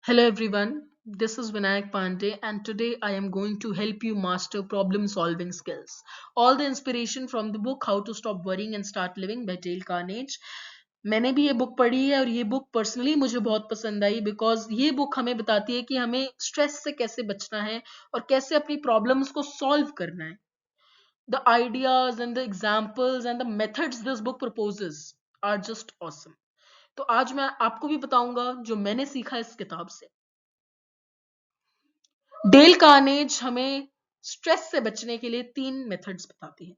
Hello everyone, this is Vinayak Pandey and today I am going to help you master problem solving skills. All the inspiration from the book How to Stop Worrying and Start Living by Dale Carnegie. मैंने भी ये book पढ़ी है और ये book personally मुझे बहुत पसंद आई बिकॉज ये बुक हमें बताती है कि हमें स्ट्रेस से कैसे बचना है और कैसे अपनी प्रॉब्लम्स को सॉल्व करना है. The ideas and the examples and the methods this book proposes are just awesome. तो आज मैं आपको भी बताऊंगा जो मैंने सीखा इस किताब से. डेल कार्नेज हमें स्ट्रेस से बचने के लिए 3 मेथड्स बताती है.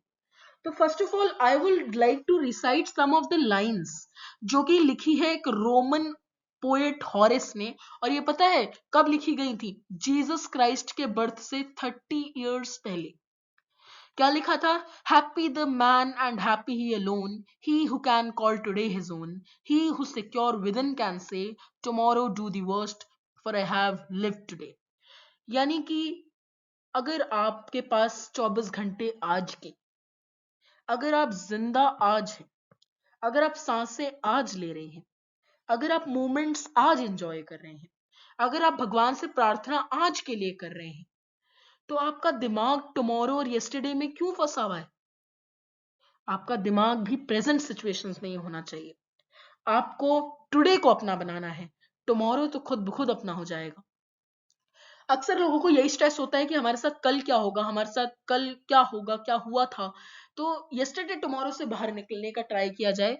तो first of all I would like to recite some of the lines जो कि लिखी है एक रोमन पोएट हॉरेस ने. और ये पता है कब लिखी गई थी? जीसस क्राइस्ट के बर्थ से 30 years पहले. क्या लिखा था? Happy the man and happy he alone, he who can call today his own, he who secure with in can say tomorrow do the worst for I have lived today. यानी कि अगर आपके पास 24 घंटे आज के, अगर आप जिंदा आज हैं, अगर आप सांसें आज ले रहे हैं, अगर आप मोमेंट्स आज एंजॉय कर रहे हैं, अगर आप भगवान से प्रार्थना आज के लिए कर रहे हैं, तो आपका दिमाग टुमारो और यस्टरडे में क्यों फंसा हुआ है? आपका दिमाग भी प्रेजेंट सिचुएशंस में ही होना चाहिए. आपको टुडे को अपना बनाना है. टुमारो तो खुद ब खुद अपना हो जाएगा. अक्सर लोगों को यही स्ट्रेस होता है कि हमारे साथ कल क्या होगा, हमारे साथ कल क्या होगा, क्या हुआ था. तो यस्टरडे टुमारो से बाहर निकलने का ट्राई किया जाए.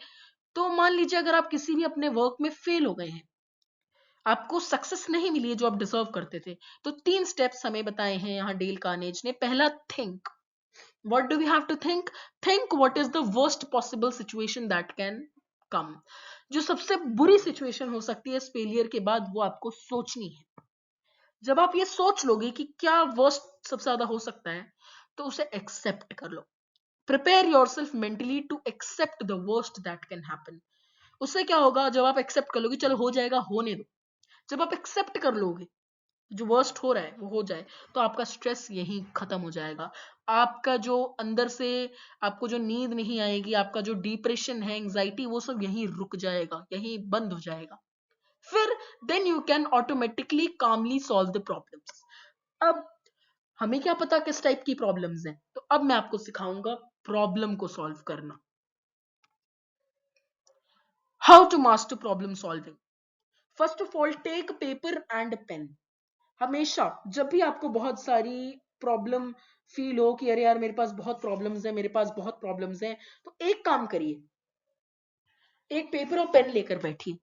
तो मान लीजिए अगर आप किसी भी अपने वर्क में फेल हो गए हैं, आपको सक्सेस नहीं मिली है जो आप डिजर्व करते थे, तो 3 स्टेप्स हमें बताए हैं यहाँ डेल कार्नेज ने. पहला, think. What do we have to think? Think what is the worst possible situation that can come. जो सबसे बुरी सिचुएशन हो सकती है इस फेलियर के बाद, वो आपको सोचनी है. जब आप ये सोच लोगे कि क्या वर्स्ट सबसे ज्यादा हो सकता है, तो उसे एक्सेप्ट कर लो. Prepare yourself mentally to accept the worst that can happen. उससे क्या होगा? जब आप एक्सेप्ट कर लोगे, चलो हो जाएगा, होने दो. जब आप एक्सेप्ट कर लोगे जो वर्स्ट हो रहा है वो हो जाए, तो आपका स्ट्रेस यहीं खत्म हो जाएगा. आपका जो अंदर से, आपको जो नींद नहीं आएगी, आपका जो डिप्रेशन है, एंजाइटी, वो सब यहीं रुक जाएगा, यहीं बंद हो जाएगा. फिर then you can automatically calmly solve the problems. अब हमें क्या पता किस टाइप की प्रॉब्लम्स हैं, तो अब मैं आपको सिखाऊंगा प्रॉब्लम को सॉल्व करना. How to master problem solving. First of all, take paper and pen. हमेशा जब भी आपको बहुत सारी प्रॉब्लम फील हो कि अरे यार मेरे पास बहुत प्रॉब्लम्स हैं, मेरे पास बहुत प्रॉब्लम्स हैं, तो एक काम करिए, एक पेपर और पेन लेकर बैठिए.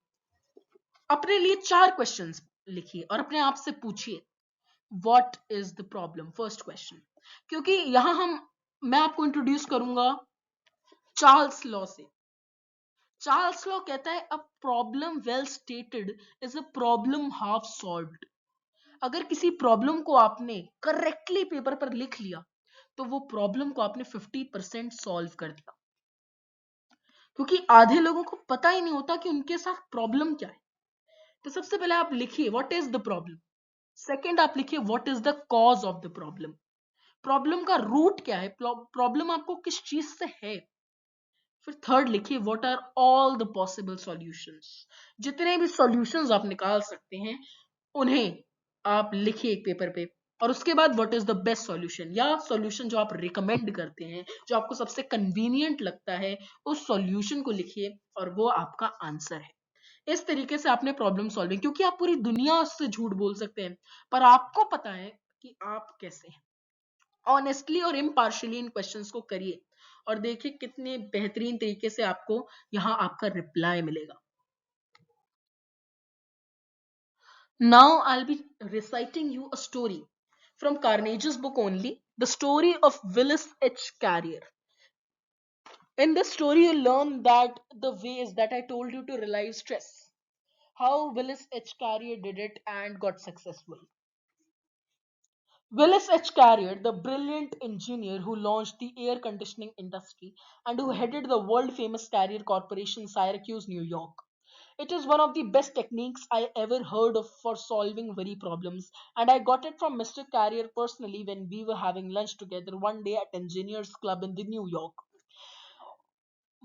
अपने लिए 4 क्वेश्चंस लिखिए और अपने आप से पूछिए what is the problem. First question. क्योंकि यहां मैं आपको इंट्रोड्यूस करूंगा चार्ल्स लॉ से. चार्ल्स लॉ कहता है a problem well stated is a problem half solved. अगर किसी प्रॉब्लम को आपने करेक्टली पेपर पर लिख लिया, तो वो प्रॉब्लम को आपने 50% सॉल्व कर दिया. क्योंकि आधे लोगों को पता ही नहीं होता कि उनके साथ प्रॉब्लम क्या है. तो सबसे पहले आप लिखिए what is the problem. Second, आप लिखिए what is the cause of the problem. Problem का रूट क्या है, प्रॉब्लम आपको किस चीज से है. फिर थर्ड लिखिए what are all the possible solutions. जितने भी सॉल्यूशंस आप निकाल सकते हैं, उन्हें आप लिखिए एक पेपर पे. और उसके बाद what is the best solution, या सॉल्यूशन जो आप रिकमेंड करते हैं, जो आपको सबसे कन्वीनियंट लगता है, उस सॉल्यूशन को लिखिए और वो आपका आंसर है. इस तरीके से आपने प्रॉब्लम सॉल्विंग, क्योंकि आप पूरी दुनिया से झूठ बोल सकते हैं, पर आपको पता है कि आप कैसे हैं. ऑनेस्टली और इम्पार्शियली इन क्वेश्चंस को करिए और देखिए कितने बेहतरीन तरीके से आपको यहाँ आपका रिप्लाई मिलेगा. Now I'll be reciting you a story from Carnegie book only, the story of Willis H. Carrier. In this story, you learn that the ways that I told you to relieve stress, how Willis H. Carrier did it and got successful. Willis H. Carrier, the brilliant engineer who launched the air conditioning industry and who headed the world famous Carrier Corporation, Syracuse, New York. It is one of the best techniques I ever heard of for solving worry problems, and I got it from Mr. Carrier personally when we were having lunch together one day at Engineers Club in the New York.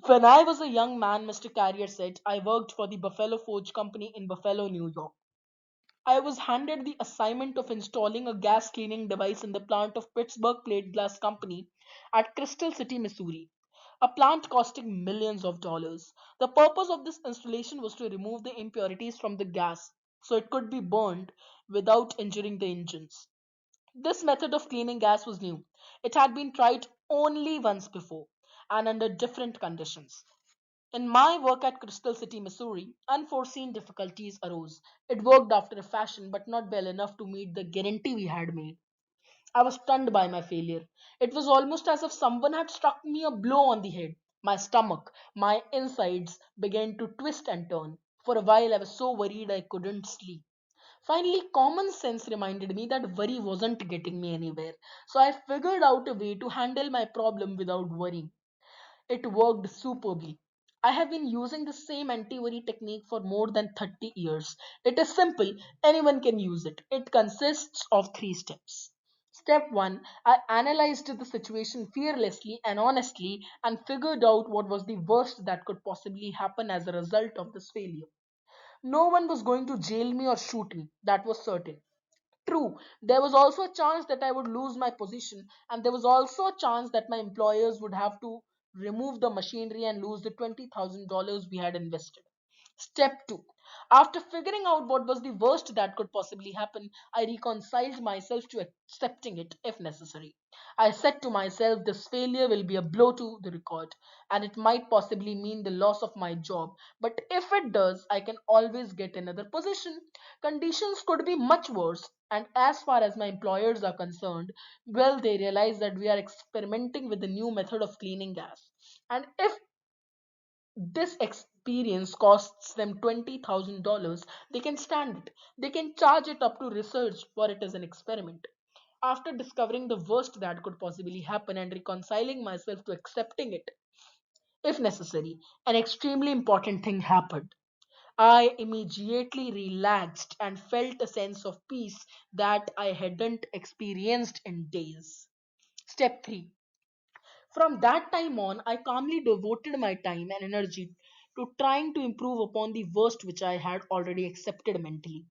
When I was a young man, Mr. Carrier said, I worked for the Buffalo Forge Company in Buffalo, New York. I was handed the assignment of installing a gas cleaning device in the plant of Pittsburgh Plate Glass Company at Crystal City, Missouri, a plant costing millions of dollars. The purpose of this installation was to remove the impurities from the gas so it could be burned without injuring the engines. This method of cleaning gas was new. It had been tried only once before and under different conditions. In my work at Crystal City, Missouri, unforeseen difficulties arose. It worked after a fashion, but not well enough to meet the guarantee we had made. I was stunned by my failure. It was almost as if someone had struck me a blow on the head. My stomach, my insides began to twist and turn. For a while, I was so worried I couldn't sleep. Finally, common sense reminded me that worry wasn't getting me anywhere. So I figured out a way to handle my problem without worrying. It worked superbly. I have been using the same anti worry technique for more than 30 years. It is simple, anyone can use it. It consists of three steps. Step 1, I analyzed the situation fearlessly and honestly and figured out what was the worst that could possibly happen as a result of this failure. No one was going to jail me or shoot me, that was certain. True, there was also a chance that I would lose my position, and there was also a chance that my employers would have to remove the machinery and lose the $20,000 we had invested. Step 2. After figuring out what was the worst that could possibly happen, I reconciled myself to accepting it if necessary. I said to myself, this failure will be a blow to the record, and it might possibly mean the loss of my job. But if it does, I can always get another position. Conditions could be much worse, and as far as my employers are concerned, well, they realize that we are experimenting with a new method of cleaning gas. And if this experience costs them $20,000, they can stand it. They can charge it up to research, for it is an experiment. After discovering the worst that could possibly happen and reconciling myself to accepting it, if necessary, an extremely important thing happened. I immediately relaxed and felt a sense of peace that I hadn't experienced in days. Step 3. From that time on, I calmly devoted my time and energy to trying to improve upon the worst which I had already accepted mentally.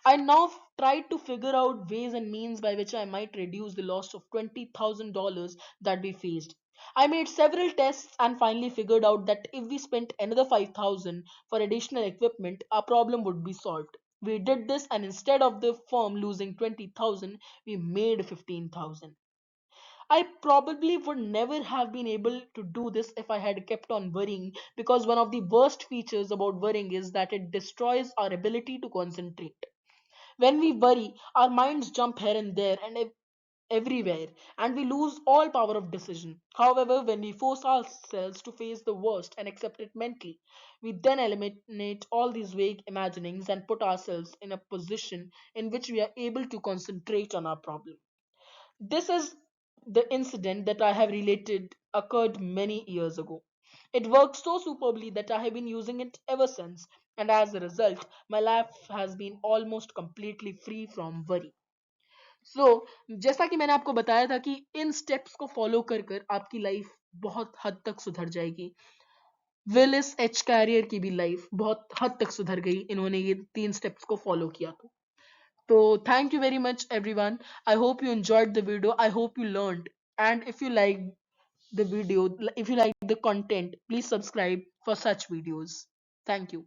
I now tried to figure out ways and means by which I might reduce the loss of $20,000 that we faced. I made several tests and finally figured out that if we spent another 5,000 for additional equipment, our problem would be solved. We did this, and instead of the firm losing 20,000, we made 15,000. I probably would never have been able to do this if I had kept on worrying, because one of the worst features about worrying is that it destroys our ability to concentrate. When we worry, our minds jump here and there and everywhere, and we lose all power of decision. However, when we force ourselves to face the worst and accept it mentally, we then eliminate all these vague imaginings and put ourselves in a position in which we are able to concentrate on our problem. This is the incident that I have related occurred many years ago. It worked so superbly that I have been using it ever since, and as a result, my life has been almost completely free from worry. So, जैसा कि मैंने आपको बताया था कि इन steps को follow कर कर आपकी लाइफ बहुत हद तक सुधर जाएगी। विलिस एच कैरियर की भी लाइफ बहुत हद तक सुधर गई इन्होंने ये 3 स्टेप्स को फॉलो किया तो। So thank you very much everyone. I hope you enjoyed the video. I hope you learned. And if you like the video, if you like the content, please subscribe for such videos. Thank you.